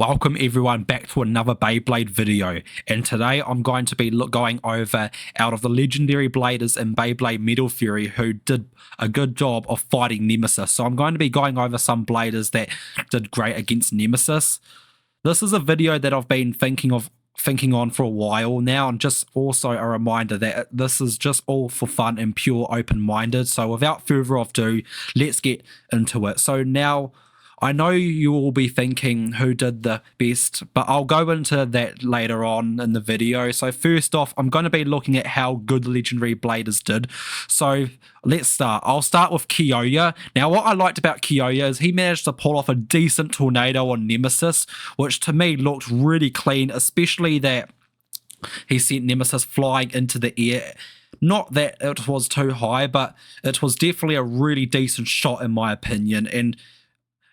Welcome everyone back to another Beyblade video, and today I'm going to be going over out of the legendary bladers in Beyblade Metal Fury who did a good job of fighting Nemesis. So I'm going to be going over some bladers that did great against Nemesis. This is a video that I've been thinking on for a while now, and just also a reminder that this is just all for fun and pure open-minded. So without further ado, let's get into it. So now, I know you will be thinking who did the best, but I'll go into that later on in the video. So first off, I'm going to be looking at how good legendary bladers did. So let's start. I'll start with Kyoya. Now what I liked about Kyoya is he managed to pull off a decent tornado on Nemesis, which to me looked really clean, especially that he sent Nemesis flying into the air. Not that it was too high, but it was definitely a really decent shot in my opinion. And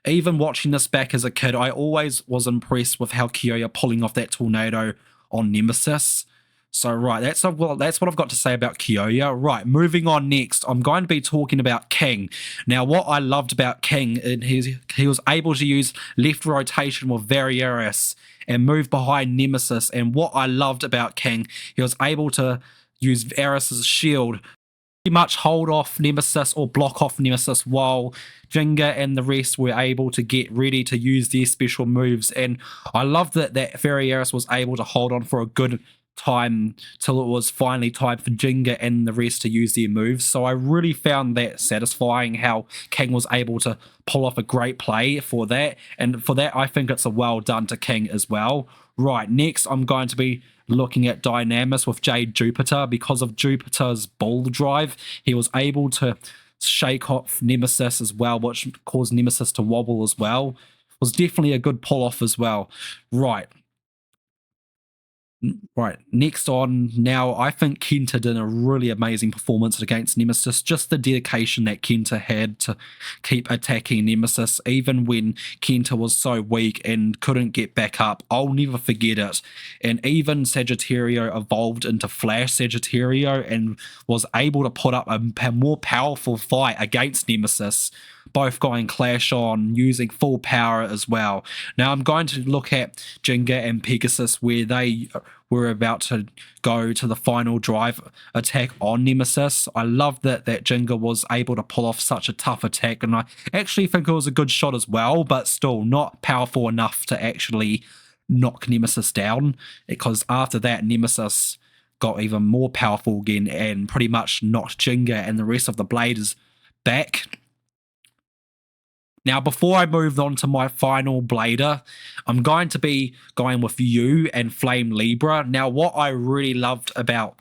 even watching this back as a kid, I always was impressed with how Kyoya pulling off that tornado on Nemesis. So right, that's what I've got to say about Kyoya. Right, moving on next, I'm going to be talking about King. Now, what I loved about King, he was able to use left rotation with Variaris and move behind Nemesis. And what I loved about King, he was able to use Varys' shield, pretty much hold off Nemesis or block off Nemesis, while Jinga and the rest were able to get ready to use their special moves. And I love that Variaris was able to hold on for a good time till it was finally time for Jinga and the rest to use their moves. So I really found that satisfying, how King was able to pull off a great play for that. And for that, I think it's a well done to King as well. Right, next I'm going to be looking at Dynamis with Jade Jupiter. Because of Jupiter's bull drive, he was able to shake off Nemesis as well, which caused Nemesis to wobble as well. Was definitely a good pull off as well. Right, next on, now I think Kenta did a really amazing performance against Nemesis. Just the dedication that Kenta had to keep attacking Nemesis, even when Kenta was so weak and couldn't get back up. I'll never forget it. And even Sagittario evolved into Flash Sagittario and was able to put up a more powerful fight against Nemesis, both going clash on, using full power as well. Now I'm going to look at Jinga and Pegasus, where they were about to go to the final drive attack on Nemesis. I love that Jinga was able to pull off such a tough attack, and I actually think it was a good shot as well, but still not powerful enough to actually knock Nemesis down, because after that Nemesis got even more powerful again and pretty much knocked Jinga and the rest of the bladers back. Now, before I move on to my final blader, I'm going to be going with Yu and Flame Libra. Now, what I really loved about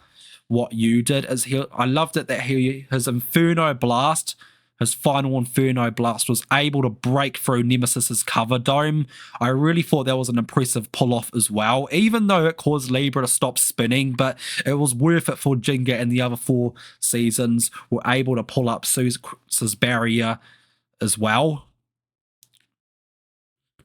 what Yu did is I loved it that his Inferno Blast, his final Inferno Blast, was able to break through Nemesis's cover dome. I really thought that was an impressive pull-off as well, even though it caused Libra to stop spinning, but it was worth it for Jinga, and the other 4 seasons were able to pull up Zeus's barrier as well.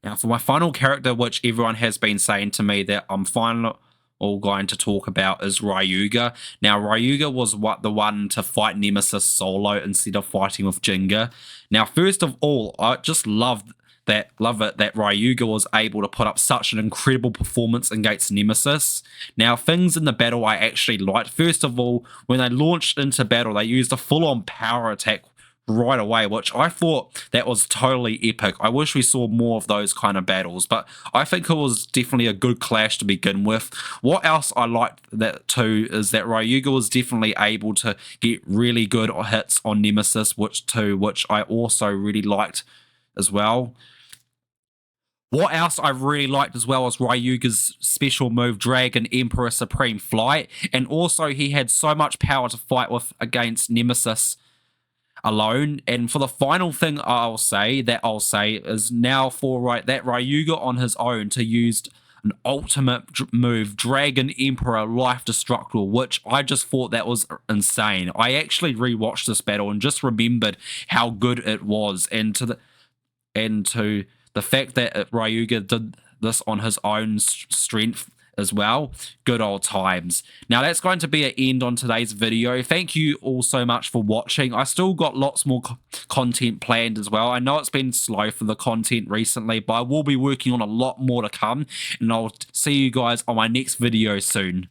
Now, for my final character, which everyone has been saying to me that I'm finally going to talk about, is Ryuga. Now, Ryuga was the one to fight Nemesis solo instead of fighting with Jinga. Now, first of all, I just love it that Ryuga was able to put up such an incredible performance against Nemesis. Now, things in the battle I actually liked. First of all, when they launched into battle, they used a full-on power attack right away, which I thought that was totally epic. I wish we saw more of those kind of battles, but I think it was definitely a good clash to begin with. What else I liked that too is that Ryuga was definitely able to get really good hits on Nemesis, which I also really liked as well. What else I really liked as well was Ryuga's special move, Dragon Emperor Supreme Flight, and also he had so much power to fight with against Nemesis alone. And for the final thing I'll say is now for that Ryuga on his own to use an ultimate move, Dragon Emperor Life Destructible, which I just thought that was insane. I actually rewatched this battle and just remembered how good it was, and to the fact that Ryuga did this on his own strength as well. Good old times. Now that's going to be an end on today's video. Thank you all so much for watching. I still got lots more content planned as well. I know it's been slow for the content recently, but I will be working on a lot more to come, and I'll see you guys on my next video soon.